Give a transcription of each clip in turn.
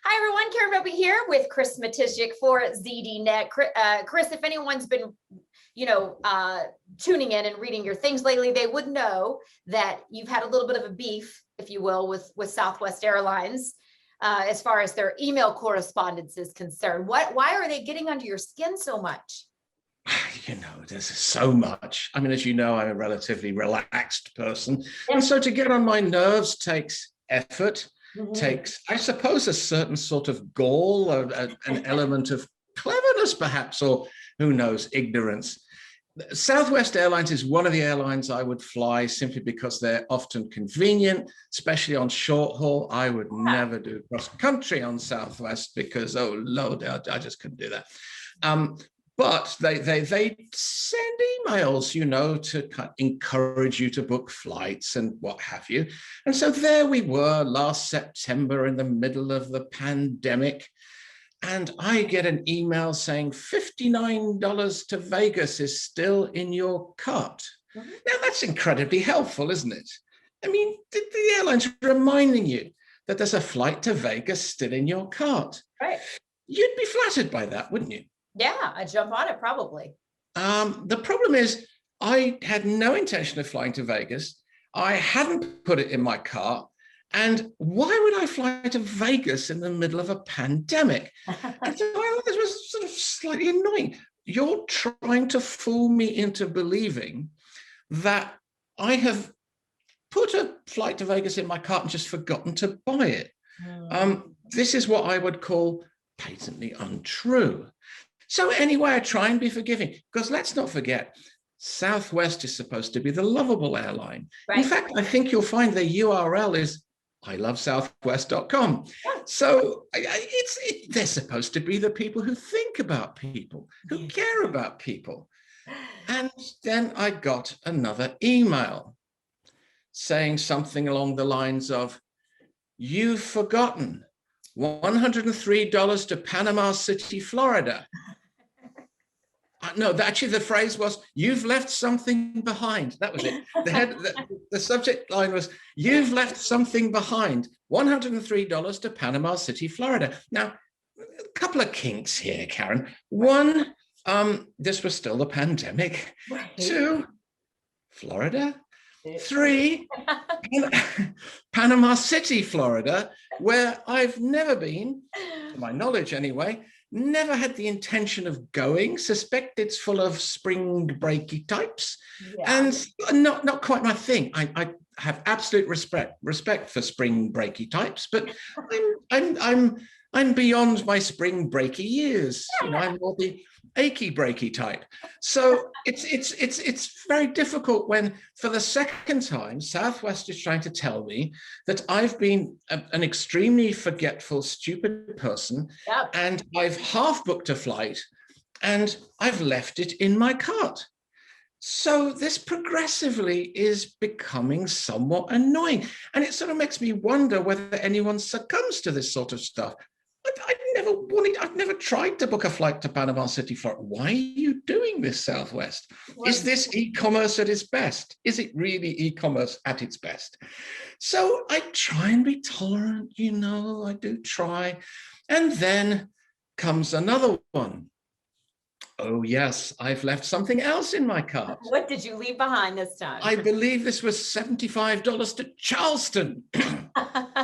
Hi everyone, Karen Roby here with Chris Matishik for ZDNet. Chris, if anyone's been, tuning in and reading your things lately, they would know that you've had a little bit of a beef, if you will, with Southwest Airlines as far as their email correspondence is concerned. Why are they getting under your skin so much? There's so much. I mean, as you know, I'm a relatively relaxed person. Yeah. And so to get on my nerves takes effort, Mm-hmm. takes, I suppose, a certain sort of gall, an element of cleverness, perhaps, or who knows, ignorance. Southwest Airlines is one of the airlines I would fly simply because they're often convenient, especially on short haul. I would never do cross country on Southwest because, oh Lord, I just couldn't do that. But they send emails, to kind of encourage you to book flights and what have you. And so there we were last September in the middle of the pandemic. And I get an email saying $59 to Vegas is still in your cart. Mm-hmm. Now, that's incredibly helpful, isn't it? I mean, the airline's reminding you that there's a flight to Vegas still in your cart. Right. You'd be flattered by that, wouldn't you? Yeah, I'd jump on it probably. The problem is I had no intention of flying to Vegas. I hadn't put it in my cart. And why would I fly to Vegas in the middle of a pandemic? And so I thought this was sort of slightly annoying. You're trying to fool me into believing that I have put a flight to Vegas in my cart and just forgotten to buy it. This is what I would call patently untrue. So anyway, I try and be forgiving, because let's not forget, Southwest is supposed to be the lovable airline. Right. In fact, I think you'll find the URL is ilovesouthwest.com. So they're supposed to be the people who think about people, who care about people. And then I got another email saying something along the lines of, "You've forgotten $103 to Panama City, Florida." No, actually the phrase was, "You've left something behind." That was it. The subject line was, "You've left something behind, $103 to Panama City, Florida." Now, a couple of kinks here, Karen. One, this was still the pandemic. Right. Two, Florida. Three, Panama City, Florida, where I've never been, to my knowledge anyway, never had the intention of going, suspect it's full of spring breaky types, and not quite my thing. I have absolute respect for spring breaky types, but I'm beyond my spring breaky years. I'm more the achy breaky type. So it's very difficult when, for the second time, Southwest is trying to tell me that I've been an extremely forgetful, stupid person, and I've half booked a flight and I've left it in my cart. So this progressively is becoming somewhat annoying, and it sort of makes me wonder whether anyone succumbs to this sort of stuff. I've never tried to book a flight to Panama City, Florida. Why are you doing this, Southwest? Is this e-commerce at its best? Is it really e-commerce at its best? So I try and be tolerant, I do try. And then comes another one. Oh yes, I've left something else in my cart. What did you leave behind this time? I believe this was $75 to Charleston.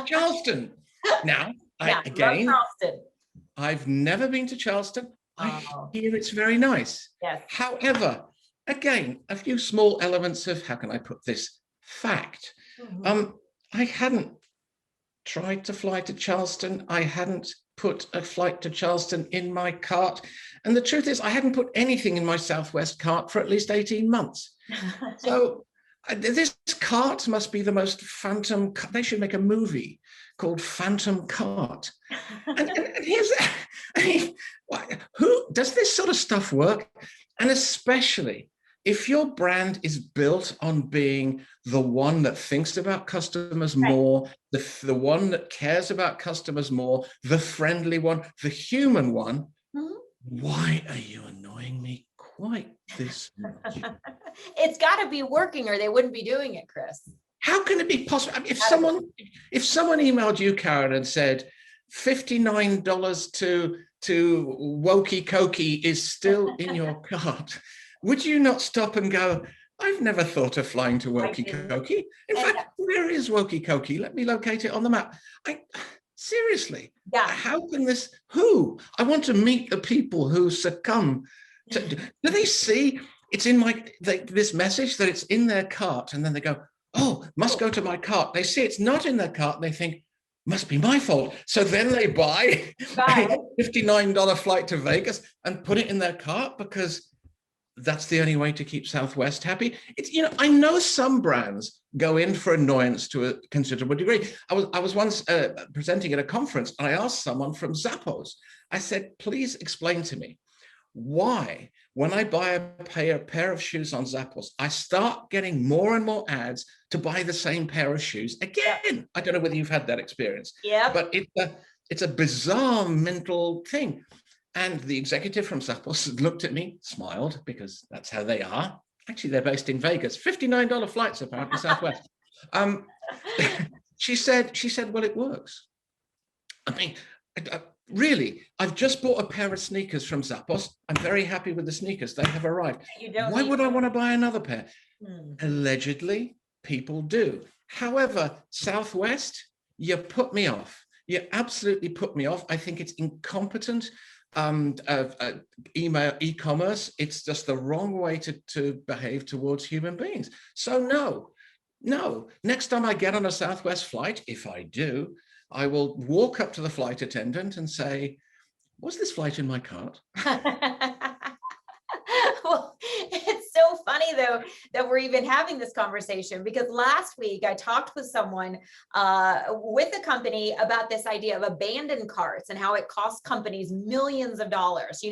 Charleston. Now, again, I've never been to Charleston. I hear it's very nice. Yes. However, again, a few small elements of, how can I put this, fact. Mm-hmm. I hadn't tried to fly to Charleston. I hadn't put a flight to Charleston in my cart. And the truth is, I hadn't put anything in my Southwest cart for at least 18 months. So this cart must be the most phantom. They should make a movie called Phantom Cart. And here's, who does this sort of stuff work? And especially if your brand is built on being the one that thinks about customers more, the one that cares about customers more, the friendly one, the human one, why are you annoying me quite this much? It's got to be working, or they wouldn't be doing it, Chris. How can it be possible? I mean, if someone emailed you, Karen, and said, $59 to Wokey Cokey is still in your cart, would you not stop and go, I've never thought of flying to Wokey Cokey. In fact, where is Wokey Cokey? Let me locate it on the map. Seriously, Yeah. how can this, I want to meet the people who succumb to, do they see it's in this message that it's in their cart, and then they go, oh, must go to my cart. They see it's not in their cart and they think, must be my fault. So then they buy a $59 flight to Vegas and put it in their cart because that's the only way to keep Southwest happy. It's, I know some brands go in for annoyance to a considerable degree. I was once presenting at a conference, and I asked someone from Zappos, I said, please explain to me why, when I buy a pair of shoes on Zappos, I start getting more and more ads to buy the same pair of shoes again. I don't know whether you've had that experience, but it's a bizarre mental thing. And the executive from Zappos looked at me, smiled, because that's how they are. Actually, they're based in Vegas. $59 flights, apparently, Southwest. She said, well, it works. I mean, really, I've just bought a pair of sneakers from Zappos. I'm very happy with the sneakers. They have arrived. Why would I want to buy another pair? Allegedly, people do. However, Southwest, you put me off. You absolutely put me off. I think it's incompetent. Email e-commerce, it's just the wrong way to behave towards human beings. So no, next time I get on a Southwest flight, if I do, I will walk up to the flight attendant and say, was this flight in my cart? Well, it's so funny though that we're even having this conversation, because last week I talked with someone with a company about this idea of abandoned carts and how it costs companies millions of dollars,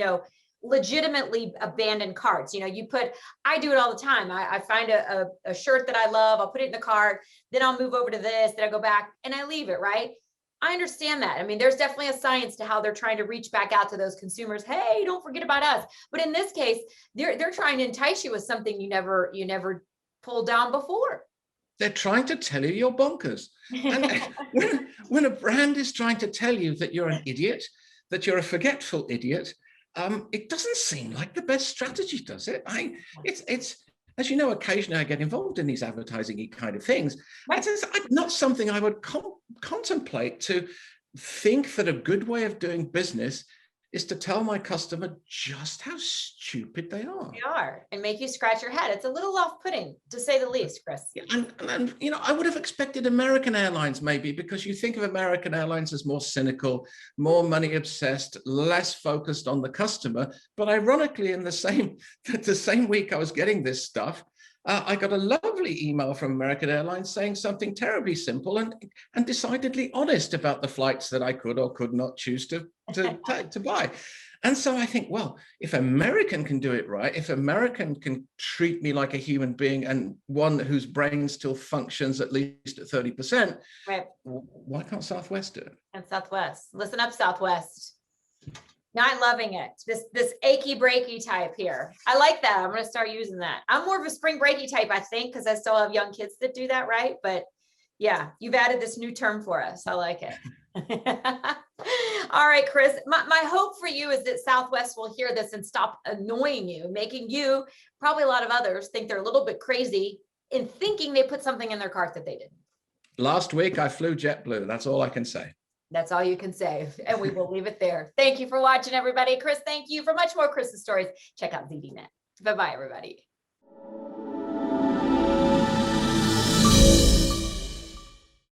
legitimately abandoned carts. I do it all the time. I find a shirt that I love, I'll put it in the cart, then I'll move over to this, then I go back and I leave it, right? I understand that. I mean, there's definitely a science to how they're trying to reach back out to those consumers. Hey, don't forget about us. But in this case, they're trying to entice you with something you never pulled down before. They're trying to tell you you're bonkers. And when a brand is trying to tell you that you're an idiot, that you're a forgetful idiot, it doesn't seem like the best strategy, does it? It's as you know, occasionally I get involved in these advertising kind of things. Right. It's not something I would contemplate, to think that a good way of doing business is to tell my customer just how stupid they are. They are, and make you scratch your head. It's a little off-putting, to say the least, Chris. Yeah, and I would have expected American Airlines, maybe, because you think of American Airlines as more cynical, more money obsessed, less focused on the customer. But ironically, in the same week I was getting this stuff, I got a lovely email from American Airlines saying something terribly simple and decidedly honest about the flights that I could or could not choose to buy. And so I think, well, if American can do it right, if American can treat me like a human being and one whose brain still functions at least at 30%, right, why can't Southwest do it? And Southwest, listen up, Southwest. Not loving it. This achy breaky type here. I like that. I'm going to start using that. I'm more of a spring breaky type, I think, because I still have young kids that do that, right? But yeah, you've added this new term for us. I like it. All right, Chris, my hope for you is that Southwest will hear this and stop annoying you, making you, probably a lot of others, think they're a little bit crazy in thinking they put something in their cart that they didn't. Last week, I flew JetBlue. That's all I can say. That's all you can say. And we will leave it there. Thank you for watching, everybody. Chris, thank you. For much more Chris's stories, check out ZDNet. Bye-bye, everybody.